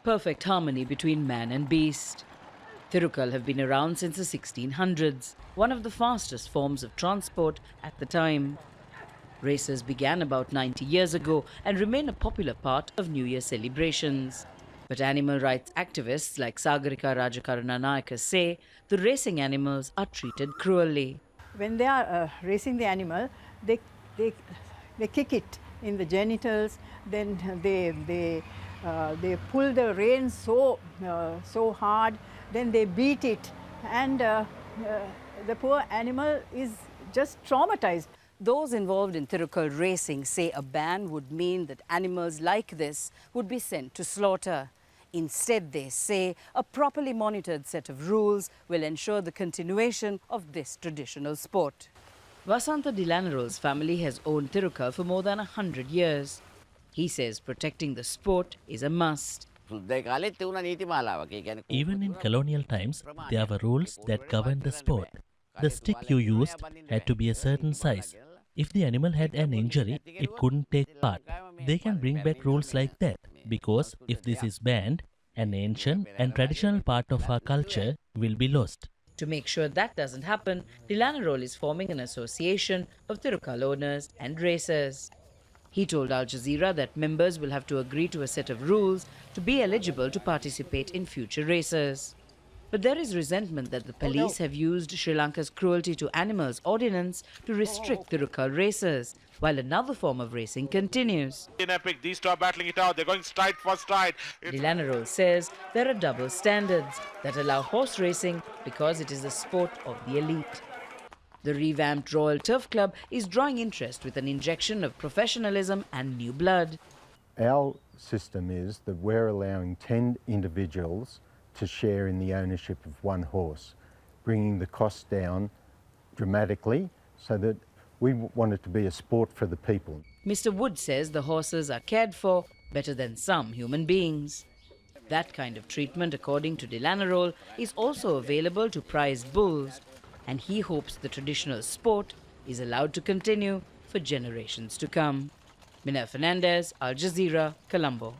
perfect harmony between man and beast. Tirukkal have been around since the 1600s, one of the fastest forms of transport at the time. Races began about 90 years ago and remain a popular part of New Year celebrations. But animal rights activists like SAGARIKA RAJAKARUNANAYAKE say the racing animals are treated cruelly. When they are racing the animal, they kick it in the genitals, then they pull the reins so hard, then they beat it, and the poor animal is just traumatized. Those involved in Tirukkal racing say a ban would mean that animals like this would be sent to slaughter. Instead, they say a properly monitored set of rules will ensure the continuation of this traditional sport. WASANTHA de LANEROLLE's family has owned Tirukkal for more than 100 years. He says protecting the sport is a must. Even in colonial times, there were rules that governed the sport. The stick you used had to be a certain size. If the animal had an injury, it couldn't take part. They can bring back rules like that, because if this is banned, an ancient and traditional part of our culture will be lost. To make sure that doesn't happen, de LANEROLLE is forming an association of Tirukkal owners and racers. He told Al Jazeera that members will have to agree to a set of rules to be eligible to participate in future races. But there is resentment that the police have used Sri Lanka's cruelty to animals ordinance to restrict Tirukkal races, while another form of racing continues. In epic, these two are battling it out. They're going stride for stride. De LANEROLLE says there are double standards that allow horse racing because it is the sport of the elite. The revamped Royal Turf Club is drawing interest with an injection of professionalism and new blood. Our system is that we're allowing 10 individuals to share in the ownership of one horse, bringing the cost down dramatically so that we want it to be a sport for the people. Mr. Wood says the horses are cared for better than some human beings. That kind of treatment, according to de LANEROLLE, is also available to prized bulls, and he hopes the traditional sport is allowed to continue for generations to come. Minelle Fernandez, Al Jazeera, Colombo.